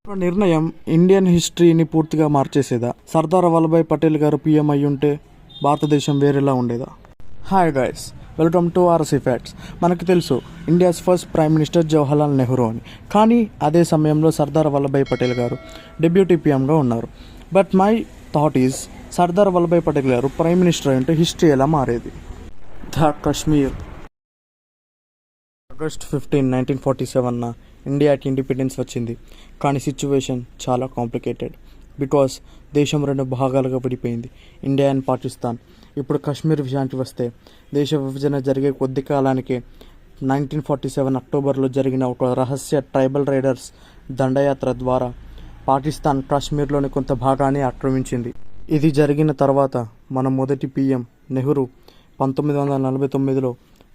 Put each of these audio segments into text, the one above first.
నిర్ణయం ఇండియన్ హిస్టరీని పూర్తిగా మార్చేసేదా? సర్దార్ వల్లభాయ్ పటేల్ గారు పీఎం అయ్యుంటే భారతదేశం వేరేలా ఉండేదా? Hi guys, welcome to RSC facts. మనకు తెలుసు India's first prime minister Jawaharlal Nehru అని. కానీ అదే సమయంలో సర్దార్ వల్లభాయ్ పటేల్ గారు డిప్యూటీ పీఎంగా ఉన్నారు. But my thought is, Sardar Vallabhbhai Patel గారు ప్రైమ్ మినిస్టర్ అంటే హిస్టరీ ఎలా మారేది? ద కశ్మీర్ ఆగస్ట్ 15, 1947న ఇండియాకి ఇండిపెండెన్స్ వచ్చింది. కానీ సిచ్యువేషన్ చాలా కాంప్లికేటెడ్. బికాస్ దేశం రెండు భాగాలుగా విడిపోయింది, ఇండియా అండ్ పాకిస్తాన్. ఇప్పుడు కశ్మీర్ విషయానికి వస్తే, దేశ విభజన జరిగే కొద్ది కాలానికే 1947 అక్టోబర్లో జరిగిన ఒక రహస్య ట్రైబల్ రైడర్స్ దండయాత్ర ద్వారా పాకిస్తాన్ కాశ్మీర్లోని కొంత భాగాన్ని ఆక్రమించింది. ఇది జరిగిన తర్వాత మన మొదటి పీఎం నెహ్రూ 1949లో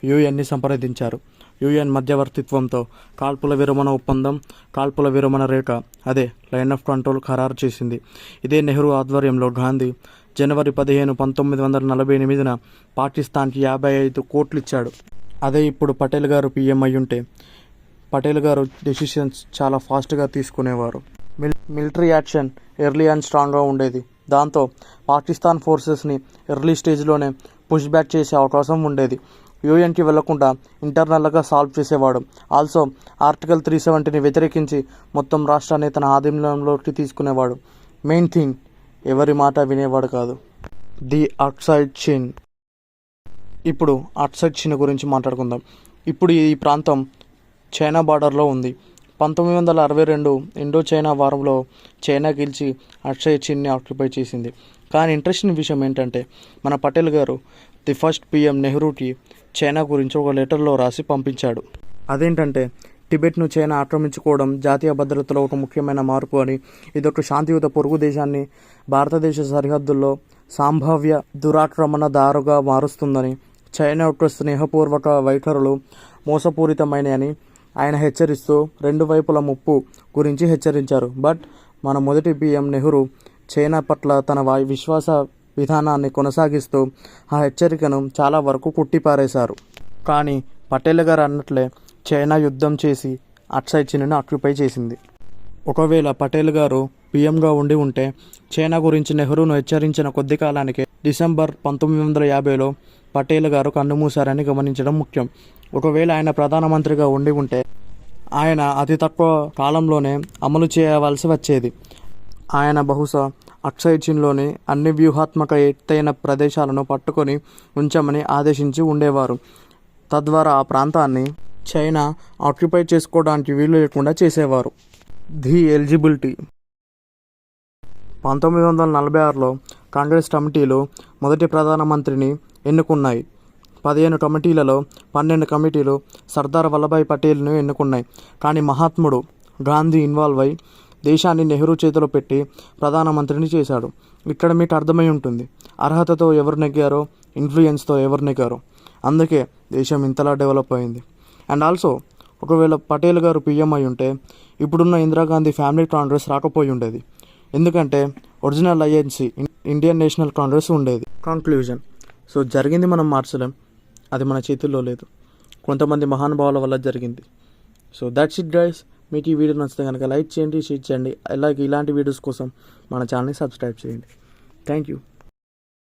యుఎన్ని సంప్రదించారు. యుఎన్ మధ్యవర్తిత్వంతో కాల్పుల విరమణ ఒప్పందం, కాల్పుల విరమణ రేఖ, అదే లైన్ ఆఫ్ కంట్రోల్ ఖరారు చేసింది. ఇదే నెహ్రూ ఆధ్వర్యంలో గాంధీ జనవరి 15, 1948న పాకిస్తాన్కి 55 కోట్లు ఇచ్చాడు. అదే ఇప్పుడు పటేల్ గారు పీఎం అయ్యుంటే పటేల్ గారు డెసిషన్స్ చాలా ఫాస్ట్గా తీసుకునేవారు. మిలిటరీ యాక్షన్ ఎర్లీ అండ్ స్ట్రాంగ్గా ఉండేది. దాంతో పాకిస్తాన్ ఫోర్సెస్ని ఎర్లీ స్టేజ్లోనే పుష్ బ్యాక్ చేసే అవకాశం ఉండేది. యూఎన్కి వెళ్లకుండా ఇంటర్నల్గా సాల్వ్ చేసేవాడు. ఆల్సో ఆర్టికల్ 370ని వ్యతిరేకించి మొత్తం రాష్ట్రాన్ని తన ఆధీనంలోకి తీసుకునేవాడు. మెయిన్ థింగ్, ఎవరి మాట వినేవాడు కాదు. The oxide chain. ఇప్పుడు ఆక్సైడ్ చైన్ గురించి మాట్లాడుకుందాం. ఇప్పుడు ఈ ప్రాంతం చైనా బార్డర్లో ఉంది. 1962 ఇండో చైనా వారంలో చైనా గెలిచి ఆక్సైడ్ చైన్ని ఆక్యుపై చేసింది. కానీ ఇంట్రెస్టింగ్ విషయం ఏంటంటే, మన పటేల్ గారు ది ఫస్ట్ పీఎం నెహ్రూకి చైనా గురించి ఒక లెటర్లో రాసి పంపించాడు. అదేంటంటే, టిబెట్ను చైనా ఆక్రమించుకోవడం జాతీయ భద్రతలో ఒక ముఖ్యమైన మార్పు అని, ఇదొక శాంతియుత పొరుగు దేశాన్ని భారతదేశ సరిహద్దుల్లో సంభావ్య దురాక్రమణ దారుగా మారుస్తుందని, చైనా యొక్క స్నేహపూర్వక వైఖరులు మోసపూరితమైనని ఆయన హెచ్చరిస్తూ రెండు వైపుల ముప్పు గురించి హెచ్చరించారు. బట్ మన మొదటి పీఎం నెహ్రూ చైనా పట్ల తన విశ్వాస విధానాన్ని కొనసాగిస్తూ ఆ హెచ్చరికను చాలా వరకు కొట్టిపారేశారు. కానీ పటేల్ గారు అన్నట్లే చైనా యుద్ధం చేసి ఆక్సైడ్ చైన్ను ఆక్యుపై చేసింది. ఒకవేళ పటేల్ గారు పీఎంగా ఉండి ఉంటే చైనా గురించి నెహ్రూను హెచ్చరించిన కొద్ది కాలానికే డిసెంబర్ 1950లో పటేల్ గారు కన్నుమూశారని గమనించడం ముఖ్యం. ఒకవేళ ఆయన ప్రధానమంత్రిగా ఉండి ఉంటే ఆయన అతి తక్కువ కాలంలోనే అమలు చేయవలసి వచ్చేది. ఆయన బహుశా ఆక్సైడ్ చైన్లోని అన్ని వ్యూహాత్మక ఎత్తైన ప్రదేశాలను పట్టుకొని ఉంచమని ఆదేశించి ఉండేవారు. తద్వారా ఆ ప్రాంతాన్ని చైనా ఆక్యుపై చేసుకోవడానికి వీలు లేకుండా చేసేవారు. The eligibility. 1946లో కాంగ్రెస్ కమిటీలు మొదటి ప్రధానమంత్రిని ఎన్నుకున్నాయి. 15 కమిటీలలో 12 కమిటీలు సర్దార్ వల్లభాయ్ పటేల్ను ఎన్నుకున్నాయి. కానీ మహాత్ముడు గాంధీ ఇన్వాల్వ్ అయి దేశాన్ని నెహ్రూ చేతిలో పెట్టి ప్రధానమంత్రిని చేశాడు. ఇక్కడ మీకు అర్థమై ఉంటుంది, అర్హతతో ఎవరు నెగ్గారో, ఇన్ఫ్లుయెన్స్తో ఎవరు నెగ్గారో. అందుకే దేశం ఇంతలా డెవలప్ అయింది. అండ్ ఆల్సో, ఒకవేళ పటేల్ గారు పీఎం అయి ఉంటే ఇప్పుడున్న ఇందిరాగాంధీ ఫ్యామిలీ కాంగ్రెస్ రాకపోయి ఉండేది. ఎందుకంటే original INC Indian national Congress ఉండేది. కంక్లూజన్. సో జరిగింది మనం మార్చలేం, అది మన చేతుల్లో లేదు. కొంతమంది మహానుభావుల వల్ల జరిగింది. So that's it guys. మీకు ఈ వీడియో నచ్చితే కనుక లైక్ చేయండి, షేర్ చేయండి. అలాగే ఇలాంటి వీడియోస్ కోసం మన ఛానల్ని సబ్స్క్రైబ్ చేయండి. Thank you.